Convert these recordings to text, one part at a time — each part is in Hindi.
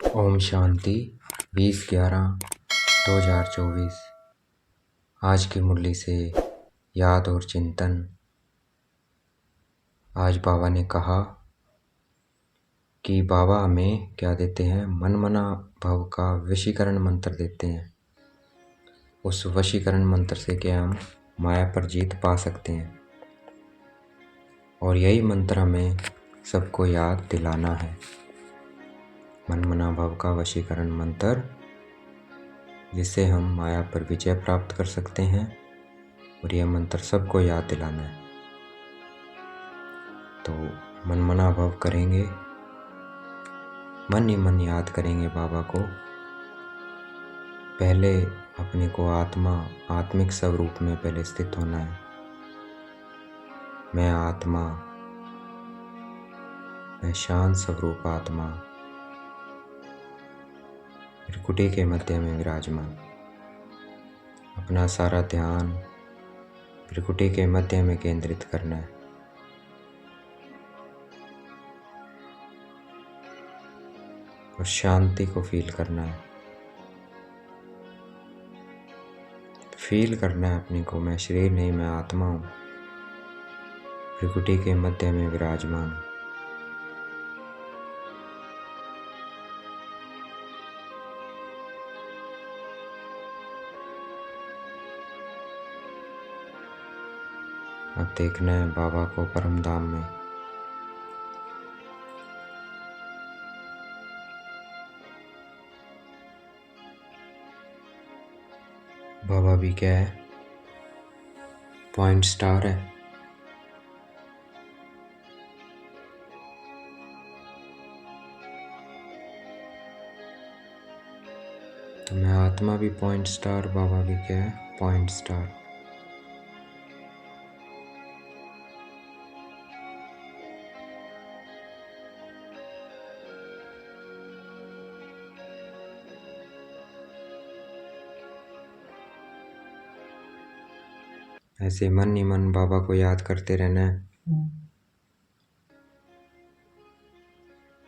ओम शांति 20/11/2024। आज की मुरली से याद और चिंतन। आज बाबा ने कहा कि बाबा हमें क्या देते हैं, मन मना भव का वशीकरण मंत्र देते हैं। उस वशीकरण मंत्र से क्या हम माया पर जीत पा सकते हैं, और यही मंत्र हमें सबको याद दिलाना है। मन मना भव का वशीकरण मंत्र, जिससे हम माया पर विजय प्राप्त कर सकते हैं, और यह मंत्र सबको याद दिलाना है। तो मन मना भव करेंगे, मन ही मन याद करेंगे बाबा को। पहले अपने को आत्मिक स्वरूप में पहले स्थित होना है। मैं आत्मा, मैं शांत स्वरूप आत्मा, त्रिकुटी के मध्य में विराजमान। अपना सारा ध्यान त्रिकुटी के मध्य में केंद्रित करना है। और शांति को फील करना है। फील करना है अपने को, मैं शरीर नहीं, मैं आत्मा हूँ, त्रिकुटी के मध्य में विराजमान हूँ। अब देखना है बाबा को परम धाम में। बाबा भी क्या है, पॉइंट स्टार है। तो मैं आत्मा भी पॉइंट स्टार, बाबा भी क्या है, पॉइंट स्टार। ऐसे मन ही मन बाबा को याद करते रहना है।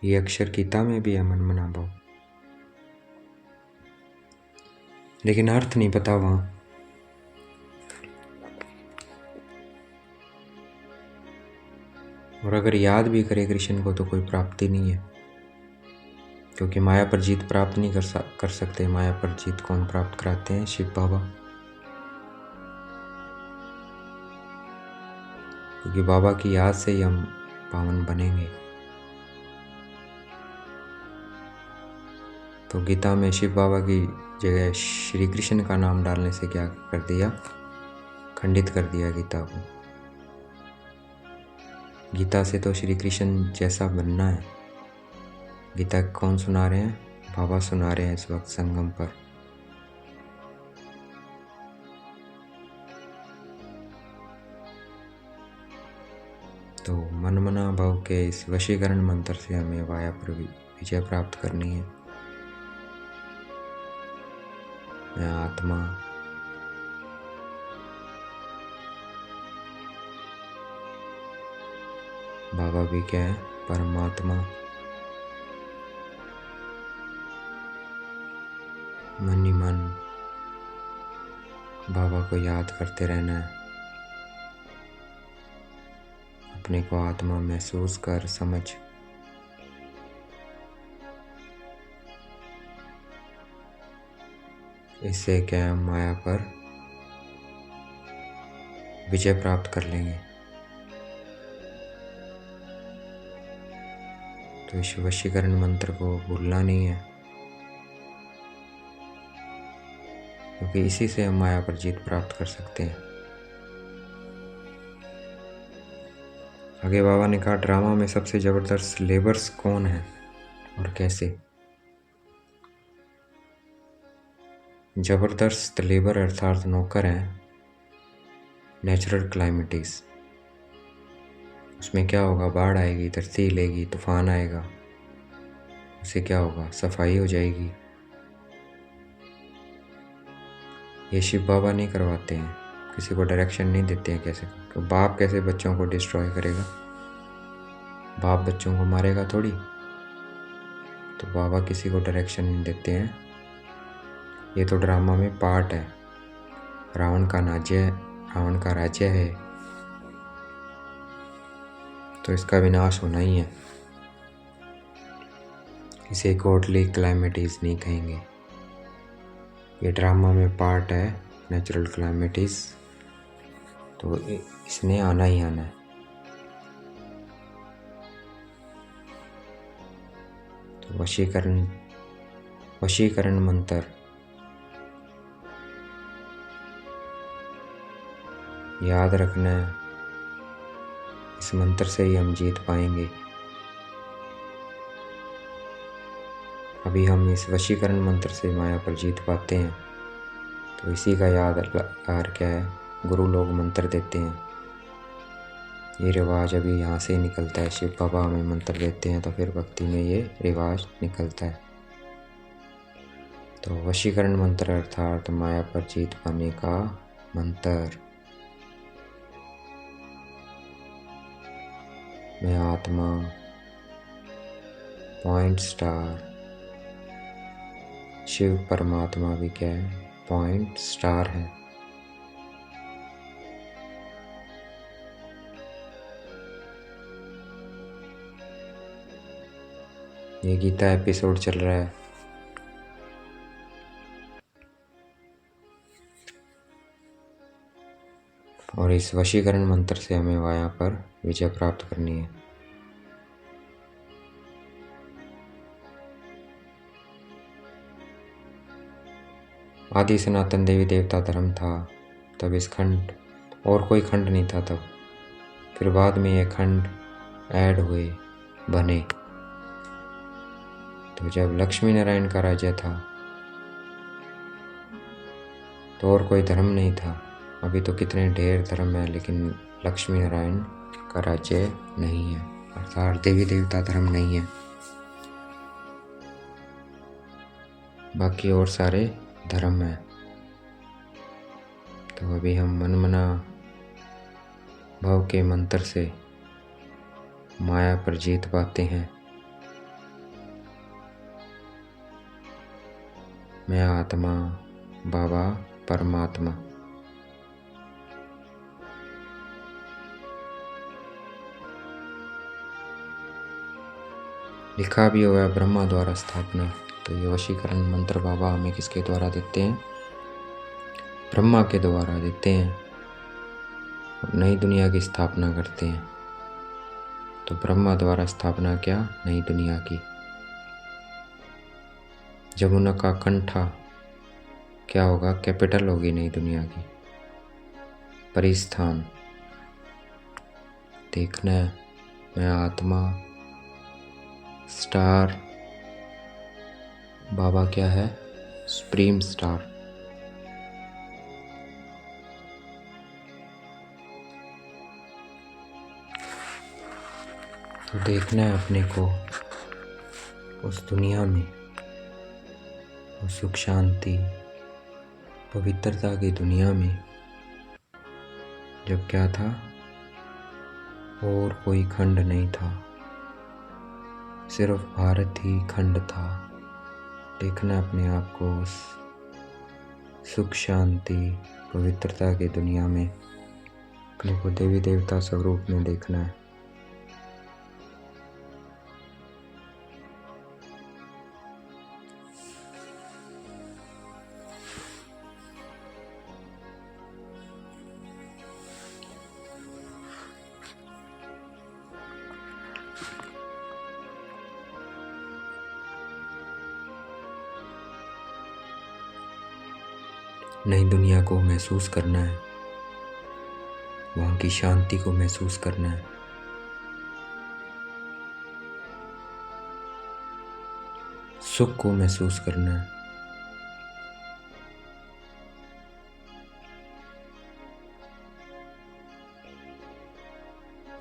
ये अक्षर गीता में भी है, मन मना भव, लेकिन अर्थ नहीं पता वहां। और अगर याद भी करे कृष्ण को तो कोई प्राप्ति नहीं है, क्योंकि माया पर जीत प्राप्त नहीं कर सकते। माया पर जीत कौन प्राप्त कराते हैं? शिव बाबा। क्योंकि बाबा की याद से ही हम पावन बनेंगे। तो गीता में शिव बाबा की जगह श्री कृष्ण का नाम डालने से क्या कर दिया? खंडित कर दिया गीता को। गीता से तो श्री कृष्ण जैसा बनना है। गीता कौन सुना रहे हैं? बाबा सुना रहे हैं इस वक्त संगम पर। तो मन मना भव के इस वशीकरण मंत्र से हमें माया पर विजय प्राप्त करनी है। मैं आत्मा, बाबा भी क्या है, परमात्मा। मन ही मन बाबा को याद करते रहना है। अपने को आत्मा महसूस कर समझ। इससे क्या हम माया पर विजय प्राप्त कर लेंगे। तो इस वशीकरण मंत्र को भूलना नहीं है, क्योंकि इसी से हम माया पर जीत प्राप्त कर सकते हैं। आगे बाबा ने कहा, ड्रामा में सबसे जबरदस्त लेबर्स कौन है और कैसे? जबरदस्त लेबर अर्थात नौकर हैं नेचुरल क्लाइमेटीज। उसमें क्या होगा? बाढ़ आएगी, धरती हिलेगी, तूफान आएगा, उससे क्या होगा? सफाई हो जाएगी। ये शिव बाबा नहीं करवाते हैं, किसी को डायरेक्शन नहीं देते हैं कैसे। तो बाप कैसे बच्चों को डिस्ट्रॉय करेगा? बाप बच्चों को मारेगा थोड़ी। तो बाबा किसी को डायरेक्शन नहीं देते हैं। ये तो ड्रामा में पार्ट है। रावण का राज्य है, तो इसका विनाश होना ही है। इसे गॉडली क्लैमिटीज नहीं कहेंगे। ये ड्रामा में पार्ट है, नेचुरल क्लैमिटीज, तो इसने आना ही आना है। तो वशीकरण मंत्र याद रखना है। इस मंत्र से ही हम जीत पाएंगे। अभी हम इस वशीकरण मंत्र से माया पर जीत पाते हैं, तो इसी का याद क्या है, गुरु लोग मंत्र देते हैं। ये रिवाज अभी यहाँ से ही निकलता है। शिव बाबा हमें मंत्र देते हैं, तो फिर भक्ति में ये रिवाज निकलता है। तो वशीकरण मंत्र अर्थात माया पर जीत पाने का मंत्र। मैं आत्मा पॉइंट स्टार, शिव परमात्मा भी क्या है, पॉइंट स्टार है। ये गीता एपिसोड चल रहा है। और इस वशीकरण मंत्र से हमें माया पर विजय प्राप्त करनी है। आदि सनातन देवी देवता धर्म था, तब इस खंड और कोई खंड नहीं था तब। फिर बाद में ये खंड ऐड हुए, बने। तो जब लक्ष्मी नारायण का राज्य था तो और कोई धर्म नहीं था। अभी तो कितने ढेर धर्म है, लेकिन लक्ष्मी नारायण का राज्य नहीं है, अर्थात देवी देवता धर्म नहीं है। बाकी और सारे धर्म है। तो अभी हम मनमना भाव के मंत्र से माया पर जीत पाते हैं। मैं आत्मा, बाबा परमात्मा। लिखा भी हुआ है ब्रह्मा द्वारा स्थापना। तो ये वशीकरण मंत्र बाबा हमें किसके द्वारा देते हैं, ब्रह्मा के द्वारा देते हैं। और नई दुनिया की स्थापना करते हैं। तो ब्रह्मा द्वारा स्थापना क्या, नई दुनिया की। जमुना का कंठा क्या होगा, कैपिटल होगी नई दुनिया की। परिस्थान देखना है। मैं आत्मा, स्टार, बाबा क्या है, सुप्रीम स्टार। तो देखना है अपने को उस दुनिया में, उस सुख शांति पवित्रता की दुनिया में, जब क्या था, और कोई खंड नहीं था, सिर्फ भारत ही खंड था। देखना अपने आप को उस सुख शांति पवित्रता की दुनिया में, अपने को देवी देवता स्वरूप में देखना है। नई दुनिया को महसूस करना है, वहाँ की शांति को महसूस करना है। सुख को महसूस करना है।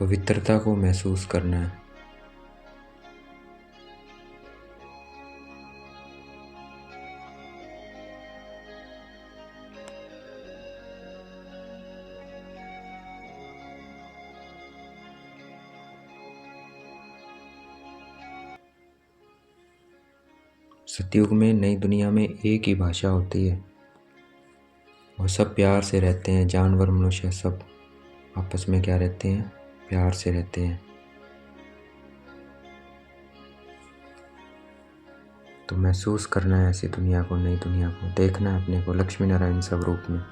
पवित्रता को महसूस करना है। सतयुग में नई दुनिया में एक ही भाषा होती है और सब प्यार से रहते हैं। जानवर मनुष्य सब आपस में क्या रहते हैं, प्यार से रहते हैं। तो महसूस करना है ऐसी दुनिया को, नई दुनिया को देखना है अपने को लक्ष्मी नारायण स्वरूप में।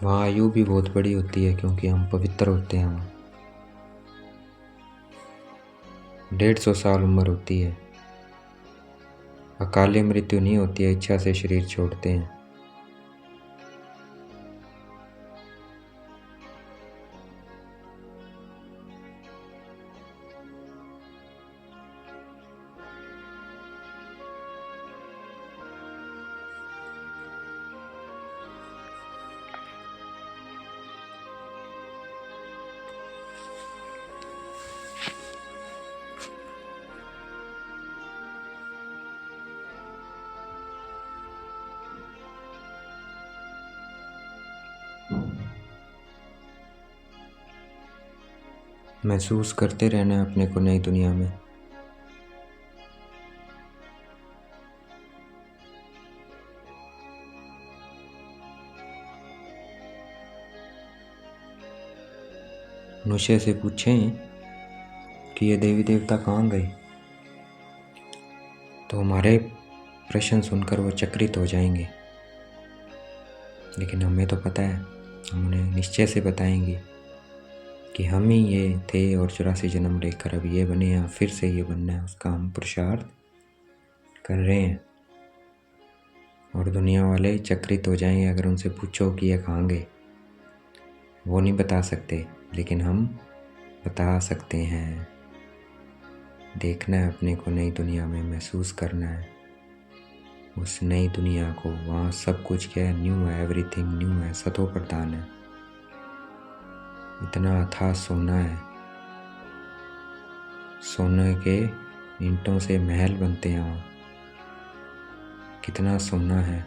वहाँ आयु भी बहुत बड़ी होती है क्योंकि हम पवित्र होते हैं। वहाँ 150 साल उम्र होती है। अकाले मृत्यु नहीं होती है, इच्छा से शरीर छोड़ते हैं। महसूस करते रहना है अपने को नई दुनिया में। मनुष्य से पूछें कि ये देवी देवता कहाँ गए, तो हमारे प्रश्न सुनकर वो चकित हो जाएंगे। लेकिन हमें तो पता है, हम उन्हें निश्चय से बताएंगे कि हम ही ये थे और 84 जन्म लेकर अब ये बने हैं, फिर से ये बनना है। उसका हम पुरुषार्थ कर रहे हैं। और दुनिया वाले चकित हो जाएंगे अगर उनसे पूछो कि ये कहाँ गए। वो नहीं बता सकते, लेकिन हम बता सकते हैं। देखना है अपने को नई दुनिया में, महसूस करना है उस नई दुनिया को। वहाँ सब कुछ क्या है, न्यू है, एवरीथिंग न्यू है, सतो प्रधान है। इतना अथाह सोना है, सोने के ईंटों से महल बनते हैं वहाँ। कितना सोना है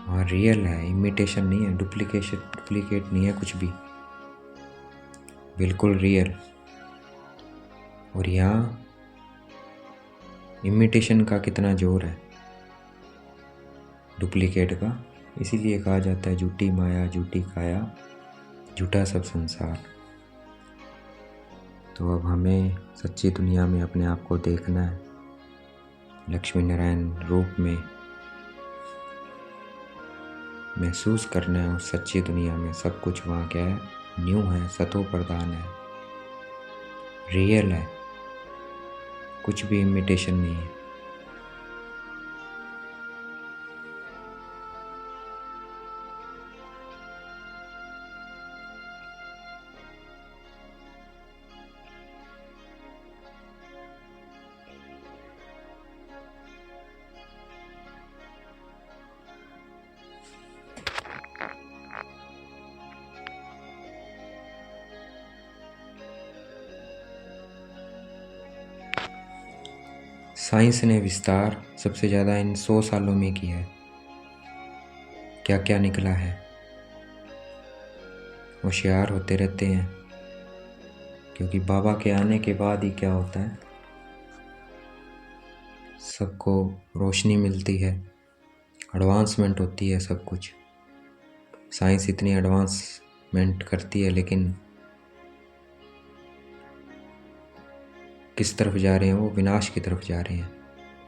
वहाँ, रियल है, इमिटेशन नहीं है, डुप्लीकेट नहीं है कुछ भी, बिल्कुल रियल। और यहाँ इमिटेशन का कितना जोर है, डुप्लीकेट का। इसीलिए कहा जाता है झूठी माया झूठी काया झूठा सब संसार। तो अब हमें सच्ची दुनिया में अपने आप को देखना है, लक्ष्मी नारायण रूप में महसूस करना है। उस सच्ची दुनिया में सब कुछ वहाँ क्या है, न्यू है, सतो प्रधान है, रियल है, कुछ भी इमिटेशन नहीं है। साइंस ने विस्तार सबसे ज़्यादा इन 100 सालों में किया है। क्या क्या निकला है, होशियार होते रहते हैं। क्योंकि बाबा के आने के बाद ही क्या होता है, सबको रोशनी मिलती है, एडवांसमेंट होती है सब कुछ। साइंस इतनी एडवांसमेंट करती है, लेकिन किस तरफ जा रहे हैं, वो विनाश की तरफ जा रहे हैं।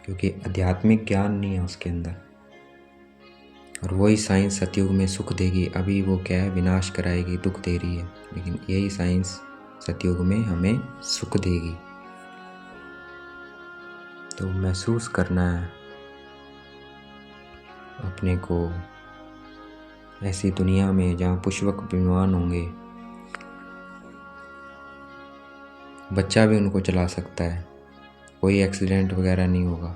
क्योंकि आध्यात्मिक ज्ञान नहीं है उसके अंदर। और वही साइंस सतयुग में सुख देगी, अभी वो क्या है, विनाश कराएगी, दुख दे रही है। लेकिन यही साइंस सतयुग में हमें सुख देगी। तो महसूस करना है अपने को ऐसी दुनिया में जहाँ पुष्पक विमान होंगे, बच्चा भी उनको चला सकता है, कोई एक्सीडेंट वगैरह नहीं होगा।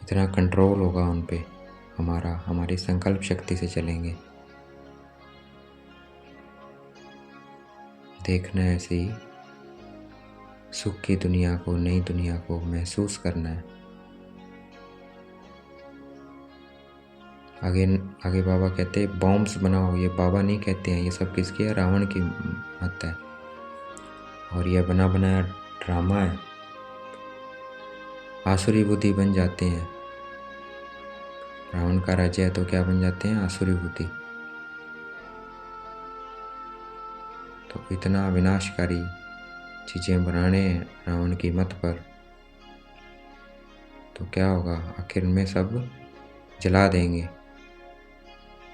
इतना कंट्रोल होगा उन पे हमारी संकल्प शक्ति से चलेंगे। देखना है ऐसे ही सुख की दुनिया को, नई दुनिया को महसूस करना है। आगे आगे बाबा कहते हैं बॉम्ब्स बनाओ। ये बाबा नहीं कहते हैं, ये सब किसकी है? रावण की मत है। और यह बना बनाया ड्रामा है। आसुरी बुद्धि बन जाते हैं। रावण का राज्य है तो क्या बन जाते हैं? आसुरी बुद्धि। तो इतना विनाशकारी चीजें बनाने हैं रावण की मत पर, तो क्या होगा? आखिर में सब जला देंगे।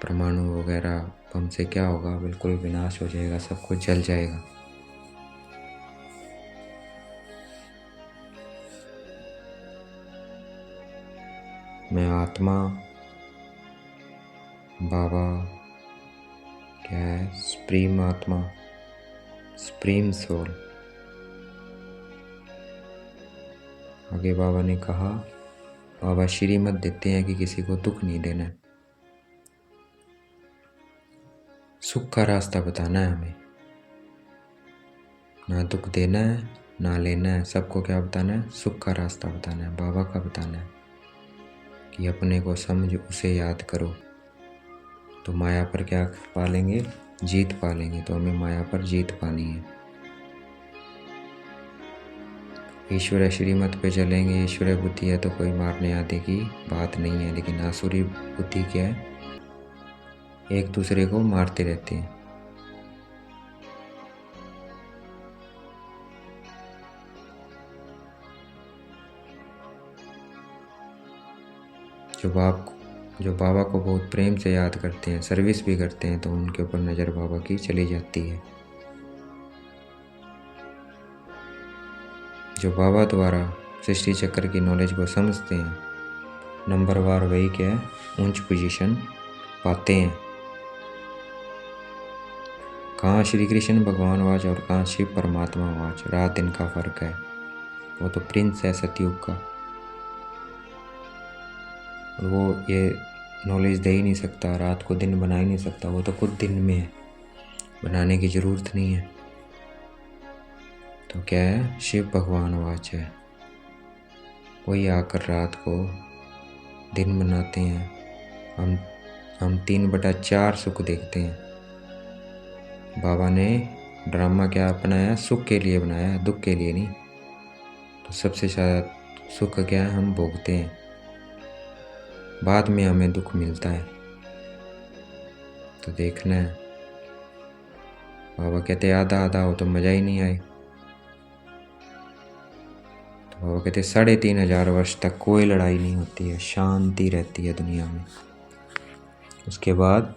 परमाणु वगैरह बम से क्या होगा? बिल्कुल विनाश हो जाएगा, सब कुछ जल जाएगा। मैं आत्मा, बाबा क्या है? सुप्रीम आत्मा, सुप्रीम सोल। आगे बाबा ने कहा, बाबा श्रीमत देते हैं कि किसी को दुख नहीं देना है, सुख का रास्ता बताना है हमें। ना दुख देना है ना लेना है, सबको क्या बताना है? सुख का रास्ता बताना है, बाबा का बताना है कि अपने को समझ, उसे याद करो तो माया पर क्या पा लेंगे? जीत पा लेंगे। तो हमें माया पर जीत पानी है। ईश्वर श्रीमत पे चलेंगे। ईश्वर बुद्धि है तो कोई मारने आदि की बात नहीं है, लेकिन आसुरी बुद्धि क्या है? एक दूसरे को मारते रहते हैं। जो बाबा को बहुत प्रेम से याद करते हैं, सर्विस भी करते हैं, तो उनके ऊपर नज़र बाबा की चली जाती है। जो बाबा द्वारा सृष्टि चक्र की नॉलेज को समझते हैं, नंबरवार वही क्या है? ऊंच पोजीशन पाते हैं। कहाँ श्री कृष्ण भगवान वाच और कहाँ शिव परमात्मा वाच, रात दिन का फर्क है। वो तो प्रिंस है सतयुग का, और वो ये नॉलेज दे ही नहीं सकता, रात को दिन बना ही नहीं सकता। वो तो खुद दिन में है, बनाने की ज़रूरत नहीं है। तो क्या है? शिव भगवान वाच है। वही आकर रात को दिन बनाते हैं। हम 3/4 सुख देखते हैं। बाबा ने ड्रामा क्या अपनाया? सुख के लिए बनाया, दुख के लिए नहीं। तो सबसे ज़्यादा सुख क्या है? हम भोगते हैं, बाद में हमें दुख मिलता है। तो देखना है। बाबा कहते आधा आधा हो तो मज़ा ही नहीं आए। तो बाबा कहते 3,500 वर्ष तक कोई लड़ाई नहीं होती है, शांति रहती है दुनिया में। उसके बाद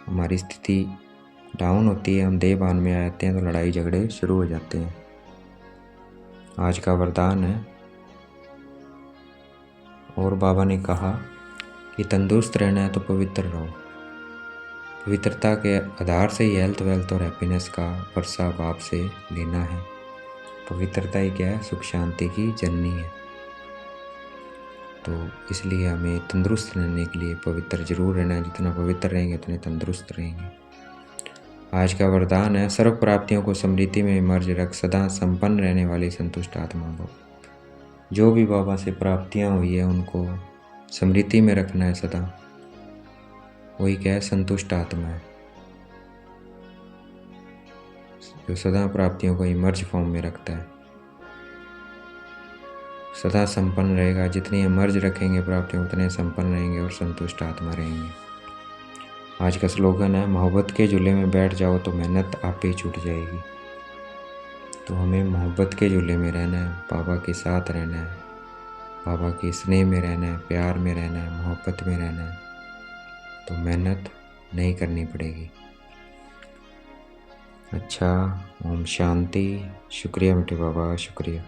हमारी स्थिति डाउन होती है, हम देहभान में आ जाते हैं, तो लड़ाई झगड़े शुरू हो जाते हैं। आज का वरदान है। और बाबा ने कहा कि तंदुरुस्त रहना है तो पवित्र रहो। पवित्रता के आधार से ही हेल्थ, वेल्थ और हैप्पीनेस का वर्षा बाप से लेना है। पवित्रता ही क्या है? सुख शांति की जननी है। तो इसलिए हमें तंदुरुस्त रहने के लिए पवित्र जरूर रहना है। जितना पवित्र रहेंगे उतने तंदुरुस्त रहेंगे। आज का वरदान है, सर्व प्राप्तियों को समृद्धि में मर्ज रख, सदा संपन्न रहने वाली संतुष्ट आत्मा भव। जो भी बाबा से प्राप्तियां हुई है उनको समृद्धि में रखना है सदा। वही क्या है? संतुष्ट आत्मा है, जो सदा प्राप्तियों को इमर्ज फॉर्म में रखता है। सदा संपन्न रहेगा। जितनी इमर्ज रखेंगे प्राप्तियों उतने संपन्न रहेंगे और संतुष्ट आत्मा रहेंगे। आज का स्लोगन है, मोहब्बत के झूले में बैठ जाओ तो मेहनत आप ही छूट जाएगी। तो हमें मोहब्बत के झूले में रहना है, बाबा के साथ रहना है, बाबा के स्नेह में रहना है, प्यार में रहना है, मोहब्बत में रहना है। तो मेहनत नहीं करनी पड़ेगी। अच्छा, ओम शांति। शुक्रिया मीठे बाबा, शुक्रिया।